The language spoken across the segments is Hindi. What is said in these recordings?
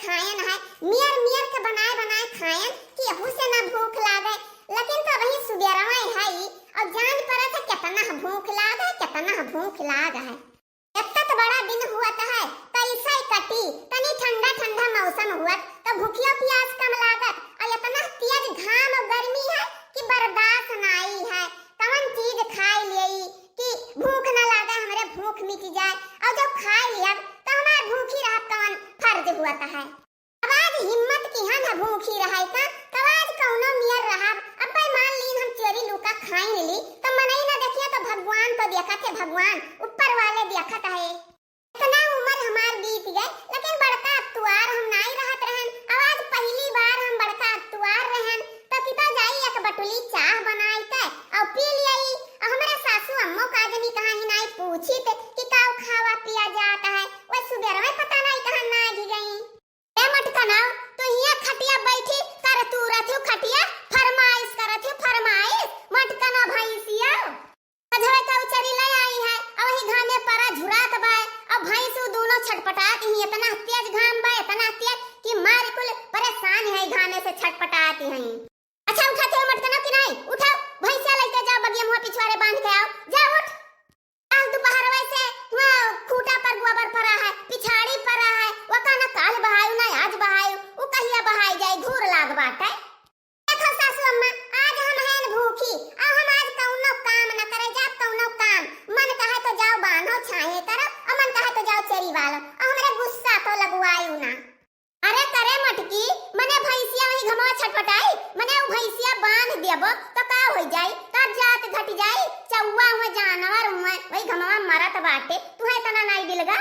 खायन है, मियर मियर के बनाए बनाए खायन कि अहू से ना भूख लागे। लेकिन तो वही सुबेरवा है और जान पड़ा था कितना भूख लागे, कितना भूख लाग है। इतना बड़ा दिन हुआ है, कैसे कटी, तनी ठंडा ठंडा मौसम हुआ तो भूखियो प्यास कम लागत और इतना तेज घाम और गर्मी है कि बर्दाश्त नहीं है। कौन चीज खाई लेई कि भूख न लागे, हमरे भूख मिट जाए और जब खाई लिया तो हमार भूखी रह कौन फर्ज हुआ है। अब आज हिम्मत की है ना भूखी रहे का, तब आज कौनो मियर रहा। अब भाई मान लीन हम चोरी लुका खाई ली तो मनई ना देखिए तो भगवान तो देखा थे, भगवान ऊपर वाले देखत है। इतना उम्र हमार बीत गए लेकिन बड़का अतुआर हम नहीं रहत रहन। अब आज पहली बार हम बड़का अतुआर रहन तो किता जाई एक बटुली चाह बनाई ते और पी लियई। और हमारे सासू अम्मो का जनी कहां ही नहीं पूछी थे कि का खावा पिया जाता है, वो सुबह में पता नहीं कहां ना जी गई। ए मटकनाओ तो ये खटिया बैठी कर तू रथु खटिया फरमाइश करथु फरमाइश मटकना भैंसिया कधवे का उचरी ले आई है और वही घामे परा झुरात बा। अब भैंस दोनों छटपटाती ही, इतना तेज घाम बा, इतना तेज कि मार कुल परेशान है घामे से छटपटाती हैं। अच्छा उठाते हो मटकना कि नहीं? उठाओ भैंसिया लेके जाओ, बगिया मुंह पिछवाड़े बांध के आओ, जाओ उठ। आज दोपहर वैसे वहां खूटा पर गोबर पड़ा है, पिछाड़ी पड़ा है, वो कहना काल बहायु ना आज बहायु, वो कहिया बहाई जाए घूर लाग बाटे। देखो सासू अम्मा आज हम हैं भूखी और हम आज कौनो काम न करे, जा कौनो काम मन कहे तो जाओ बांधो छाए तरफ और मन कहे तो जाओ चरी वालो और हमरे गुस्सा तो लगवायु ना। अरे करे मटकी मने भैंसिया वही घमवा छटपटाई, मने वो भैंसिया बांध देबो तो का हो जाई, का जात घट जाई, चौवा हुए जानवर हुए वही घमवा मरत बाटे, तू है तना नहीं दिलगा।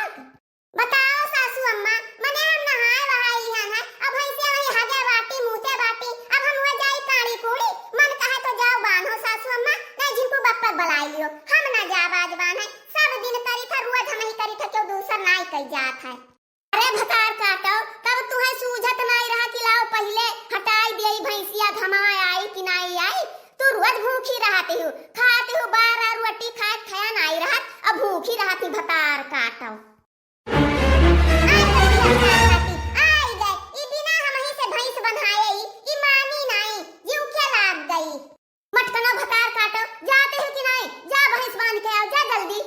बताओ सासू अम्मा मने हम नहाए वहाए लिया है, अब भैंसिया वही हगे बाटी मुते बाटी, अब हम हुए जाई काड़ी कूड़ी, मन कहे तो जाओ बांधो सासू अम्मा, नहीं झिंकू बप्पा बुलाई लियो, हम ना जा बाज बांधे, सब दिन करी था रोज हम ही करी था, क्यों दूसर नहीं कई जात है। अरे भतार काटो तब तुम्हें सूझत नहीं रहा कि लाओ पहले हटाई दियई भैंसिया घमाए आई कि नहीं आई। तू रोज भूखी रहती हो, खाती हो 12 रोटी खाए खाया नहीं रहत, अब भूखी रहती भतार काटो। आई गए ई बिना हम ही से भैंस बंधाए ई मानी नहीं, जीव के लाग गई। मटकना भतार काटो, जाते हो कि नहीं? जा भैंस बांध के आओ, जा जल्दी।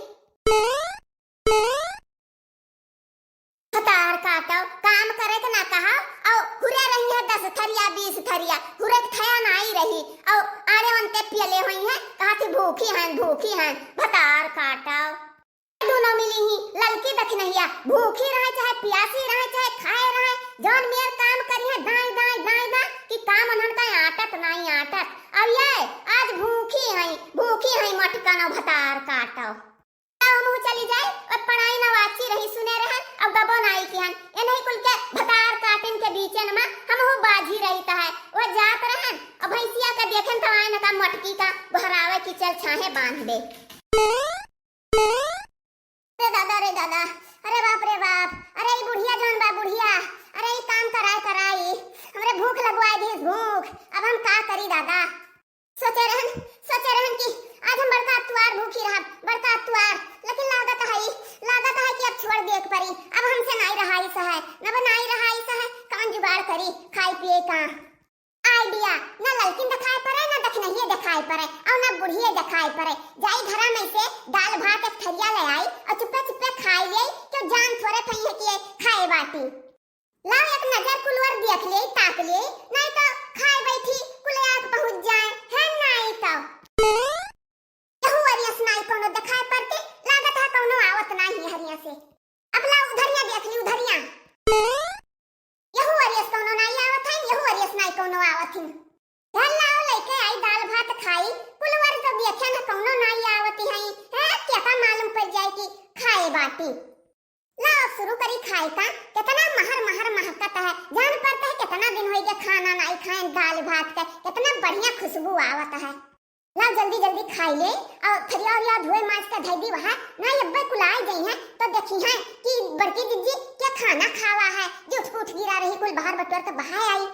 भतार काटो काम करे के ना कहा और हुरे रही है 10 थरिया 20 थरिया, हुरे थया नहीं रही और आड़े वनते पियले हुई है, कहा थी भूखी हैं भतार काटो। दोनों मिली ही ललकी दखनहिया भूखी रहे चाहे प्यासी रहे चाहे खाए रहे, जौन मेर काम करी है दाई दाई दाई दा कि काम अनहन का आटत नहीं आटत। अब ये आज भूखी है मटकना भतार काटो। हम चली जाए और पढ़ाई ना वाची रही सुने रहे अब गबो नाई की हन ए नहीं कुल के भतार काटन के बीचन में हम हो बाजी रहीता है, वो जात रहन अब भैंसिया का देखन तो आए न का मटकी का बहरावे की चल छाहे बांध दे। रे दादा अरे बाप रे बाप, अरे ई बुढ़िया जौन बा बुढ़िया, अरे ई काम कराई हमरे भूख लगवाई दी भूख, अब हम का करी दादा। सोचे रहन कि आज हम बड़का अतुआर भूखी रहा, बड़का अतुआर, लेकिन लागत है कि अब छोड़ देख परी, अब हमसे नहीं रहाई सहे, न बनाई रहाई सहे, कौन जुगाड़ करी खाई पिए का आइडिया, न ललकिन दिखाई पड़े न दखनहिए दिखाई पड़े और न बुढ़िए दिखाई पड़े। जाई घरा में से दाल भात एक थरिया ले आई और चुप्पे खाई ले, क्यों जान थोड़े थई है कि खाए बाटी। लाओ एक नजर कुलवर देख ले ताक ले, नहीं तो खाए बैठी कुल आग पहुंच जाए है नहीं तो यहू अरियस नहीं कोनो दिखाई पड़ते, लागत है कोनो आवत नहीं हरिया से। अब ला उधरिया देख ली उधरिया, यहू अरियस कोनो नहीं आवत है, यहू अरियस नहीं कोनो आवत है। घर लाओ लेके आई दाल भात खाई, कुलवर तो देखे न कोनो नहीं आवती है, क्या का मालूम पड़ जाए कि खाए बाटी। लाओ शुरू करी खाए का, कितना महर महकता है, जान पड़ता है कितना दिन हो गया खाना नहीं खाए दाल भात का, कितना बढ़िया खुशबू आवत है। लाओ जल्दी खाई ले और थरिया धोए माज का धैदी वहां ना अब्बे कुलाई गई है तो देखी है कि बड़की दीदी क्या खाना खावा है, जो उठ गिरा रही कुल बाहर बटोर के बाहर आई।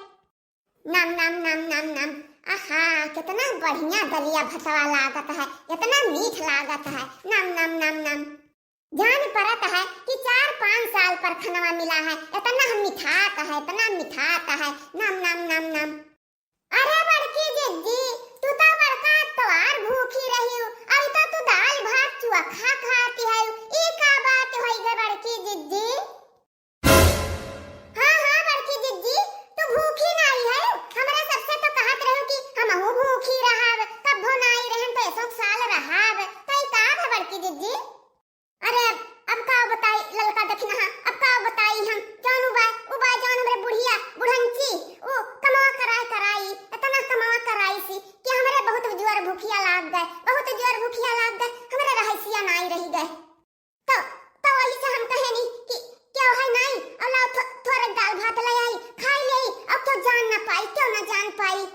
नम नम नम नम नम, आहा कितना बढ़िया दलिया भतवा लागत है, कितना मीठ लागत है, नम नम नम नम। जान परत है कि 4-5 साल पर खनवा मिला है, इतना हम मिठाता है, इतना मिठाता है, नाम नाम नाम नाम। अरे बड़की जिज्जी, तू तो बड़का तवार भूखी रही हो, अभी तो तू दाल भात चोखा खाती है, ई का बात होई गे बड़की जिज्जी? हाँ हाँ बड़की जिज्जी, तू भूखी नहीं है, हमरा सबसे तो कहत रहो कि हमहू भूखी रहब, कब्बो नहीं रहन तो 100 साल रहब, तई का है बड़की जिज्जी? अरे अब का बताई ललका दखना, अब का बताई हम जान उबाय जान हमरे बुढ़िया बुढ़ंची ओ कमा कराई इतना कमा कराई सी कि हमरे बहुत जोर भूखिया लाग गए, बहुत जोर भूखिया लाग गए, हमरे रहसिया नहीं रही गए। तो वही से हम कहे नहीं कि क्या है नहीं और ला थोड़ा दाल भात ले आई खाई ले, अब तो जान ना पाई, क्यों ना जान पाई?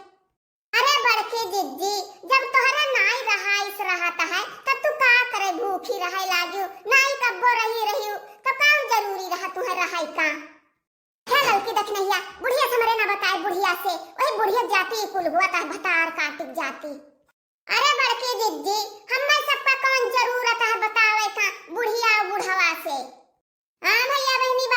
अरे बड़के जिज्जी, जब तोहरा नाई रहाइस रहता है तब तू का करे भूखी रहे लागियो, नाई कब्बो रही तो काम जरूरी रहा तुम्हें रहाई का? है लड़की देख नैया, बुढ़िया से हमरे ना बताए, बुढ़िया से वही बुढ़िया जाती कुल हुआ था भतार काटिक जाती। अरे बड़के जिज्जी, हमें सबका कौन जरूरत है बतावे का बुढ़िया और बुढ़वा से? हाँ भैया बहनी